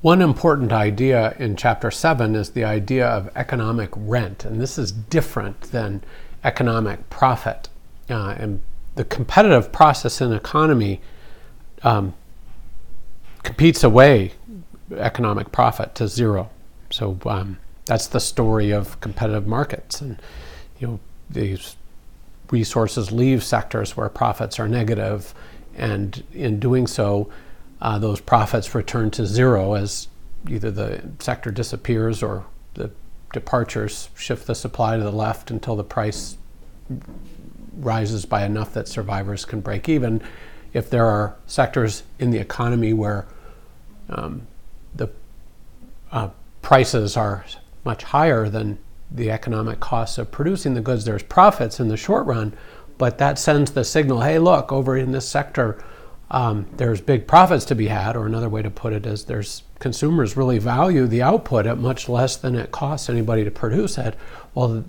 One important idea in Chapter 7 is the idea of economic rent, and this is different than economic profit. And the competitive process in economy competes away economic profit to zero. So that's the story of competitive markets. And these resources leave sectors where profits are negative, and in doing so, those profits return to zero as either the sector disappears or the departures shift the supply to the left until the price rises by enough that survivors can break even. If there are sectors in the economy where the prices are much higher than the economic costs of producing the goods, there's profits in the short run, but that sends the signal, hey, look, over in this sector, there's big profits to be had, or another way to put it is there's consumers really value the output at much less than it costs anybody to produce it. Well,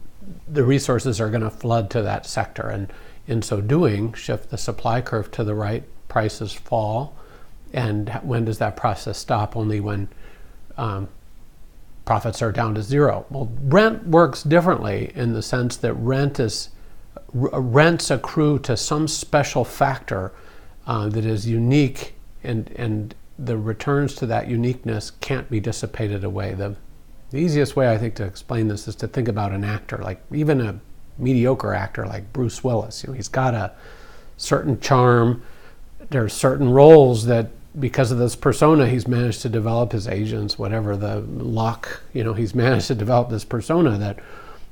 the resources are going to flood to that sector, and in so doing, shift the supply curve to the right, prices fall. And when does that process stop? Only when profits are down to zero. Well, rent works differently in the sense that rents accrue to some special factor that is unique, and the returns to that uniqueness can't be dissipated away. The easiest way, I think, to explain this is to think about an actor, like even a mediocre actor like Bruce Willis. He's got a certain charm. There's certain roles that, because of this persona, he's managed to develop, his agents, whatever the luck, he's managed to develop this persona that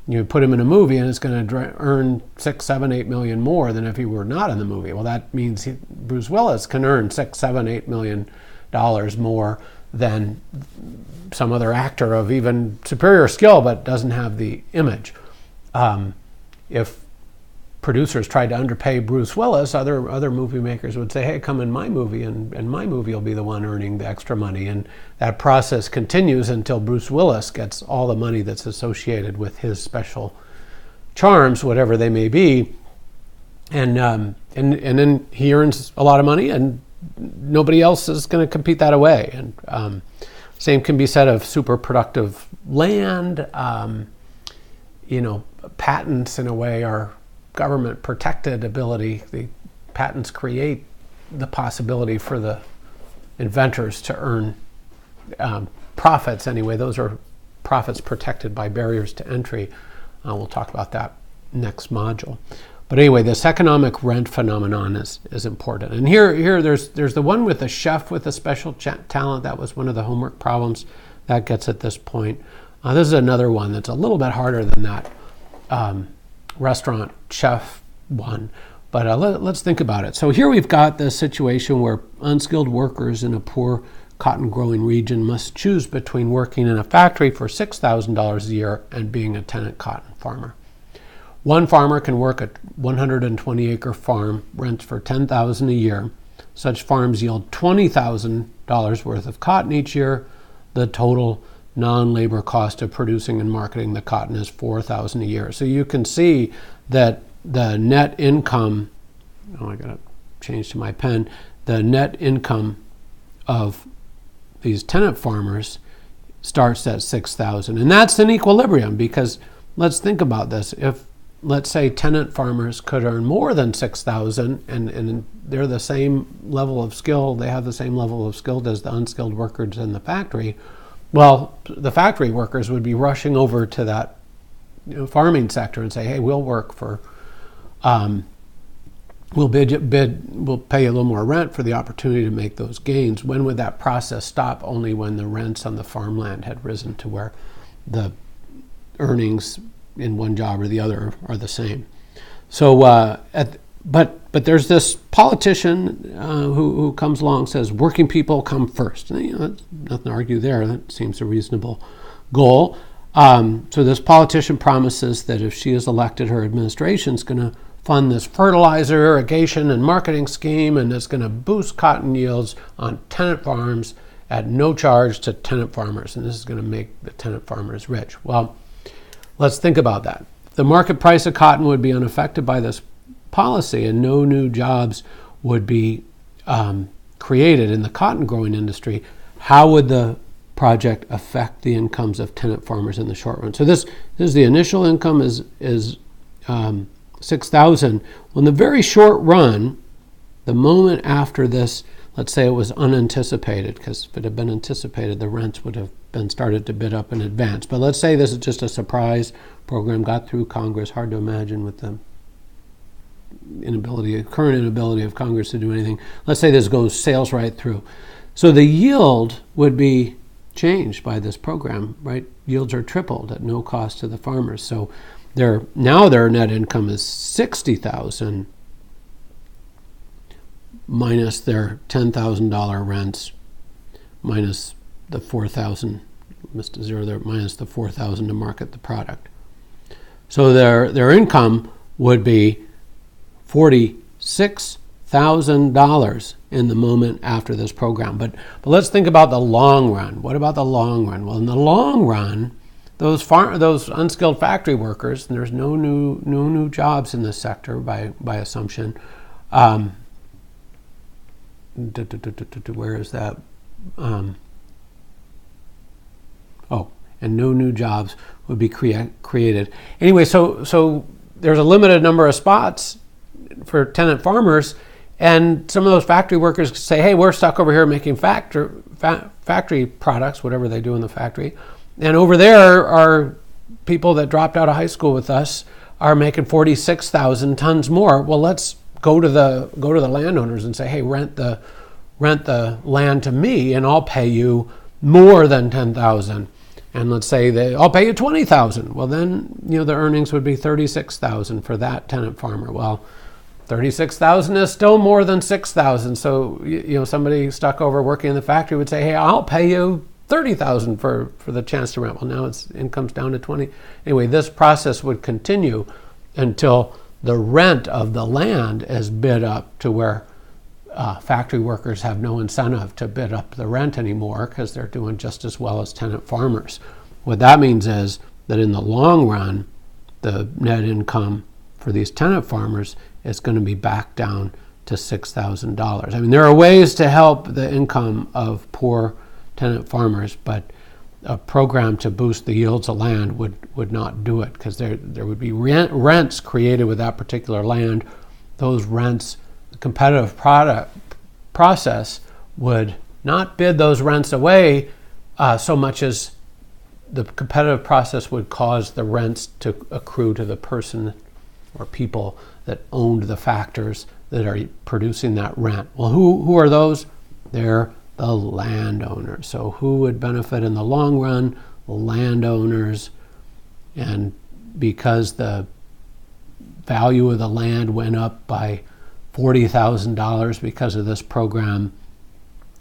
you put him in a movie and it's going to earn $6, $7, $8 million more than if he were not in the movie. Well, that means Bruce Willis can earn $6, $7, $8 million more than some other actor of even superior skill but doesn't have the image. If producers tried to underpay Bruce Willis, other movie makers would say, hey, come in my movie, and my movie will be the one earning the extra money. And that process continues until Bruce Willis gets all the money that's associated with his special charms, whatever they may be. And then he earns a lot of money, and nobody else is going to compete that away. And same can be said of super productive land. Patents, in a way, are government protected ability. The patents create the possibility for the inventors to earn profits anyway. Those are profits protected by barriers to entry. We'll talk about that next module. But anyway, this economic rent phenomenon is important. And here there's the one with the chef with a special talent. That was one of the homework problems that gets at this point. This is another one that's a little bit harder than that restaurant chef one, but let's think about it. So here we've got the situation where unskilled workers in a poor cotton growing region must choose between working in a factory for $6,000 a year and being a tenant cotton farmer. One farmer can work a 120-acre farm, rents for $10,000 a year. Such farms yield $20,000 worth of cotton each year. The total non-labor cost of producing and marketing the cotton is $4,000 a year. So you can see that the net income, I gotta change to my pen, the net income of these tenant farmers starts at $6,000. And that's an equilibrium, because let's think about this. If, let's say, tenant farmers could earn more than $6,000 and they're the same level of skill, they have the same level of skill as the unskilled workers in the factory, well, the factory workers would be rushing over to that farming sector and say, hey, we'll work for, we'll pay you a little more rent for the opportunity to make those gains. When would that process stop? Only when the rents on the farmland had risen to where the earnings in one job or the other are the same. So, but there's this politician who comes along and says working people come first. And, nothing to argue there. That seems a reasonable goal. So this politician promises that if she is elected, her administration is going to fund this fertilizer, irrigation, and marketing scheme, and it's going to boost cotton yields on tenant farms at no charge to tenant farmers. And this is going to make the tenant farmers rich. Well, let's think about that. The market price of cotton would be unaffected by this policy, and no new jobs would be created in the cotton growing industry. How would the project affect the incomes of tenant farmers in the short run? So this is the initial income is $6,000. Well, in the very short run, the moment after this, let's say it was unanticipated, because if it had been anticipated, the rents would have been started to bid up in advance. But let's say this is just a surprise program, got through Congress. Hard to imagine with the current inability of Congress to do anything. Let's say this sails right through. So the yield would be changed by this program, right? Yields are tripled at no cost to the farmers. So their net income is $60,000 minus their $10,000 rents minus the $4,000, missed a zero there, minus the $4,000 to market the product. So their income would be $46,000 in the moment after this program. But let's think about the long run. What about the long run? Well, in the long run, those unskilled factory workers, and there's no new jobs in this sector by assumption. Where is that? And no new jobs would be created. Anyway, so there's a limited number of spots for tenant farmers, and some of those factory workers say, hey, we're stuck over here making factory products, whatever they do in the factory, and over there are people that dropped out of high school with us are making 46,000 tons more. Well, let's go to the landowners and say, hey, rent the land to me, and I'll pay you more than 10,000. And let's say I'll pay you 20,000. Well, then the earnings would be 36,000 for that tenant farmer. Well, 36,000 is still more than 6,000. So somebody stuck over working in the factory would say, hey, I'll pay you 30,000 for the chance to rent. Well, now its income's down to 20. Anyway, this process would continue until the rent of the land is bid up to where factory workers have no incentive to bid up the rent anymore because they're doing just as well as tenant farmers. What that means is that in the long run, the net income for these tenant farmers is going to be back down to $6,000. I mean, there are ways to help the income of poor tenant farmers, but a program to boost the yields of land would not do it, because there would be rents created with that particular land. Those rents, the competitive process would not bid those rents away so much as the competitive process would cause the rents to accrue to the person or people that owned the factors that are producing that rent. Well, who are those? They're the landowners. So who would benefit in the long run? Landowners. And because the value of the land went up by $40,000 because of this program,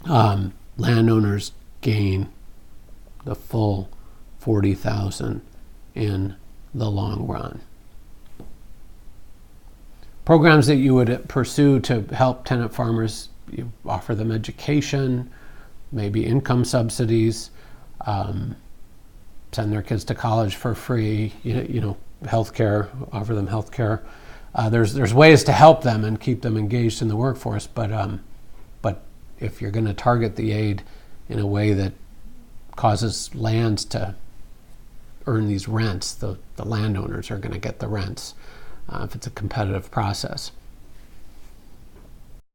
landowners gain the full $40,000 in the long run. Programs that you would pursue to help tenant farmers: you offer them education, maybe income subsidies, send their kids to college for free, healthcare, offer them healthcare. There's ways to help them and keep them engaged in the workforce, but if you're going to target the aid in a way that causes lands to earn these rents, the landowners are going to get the rents if it's a competitive process.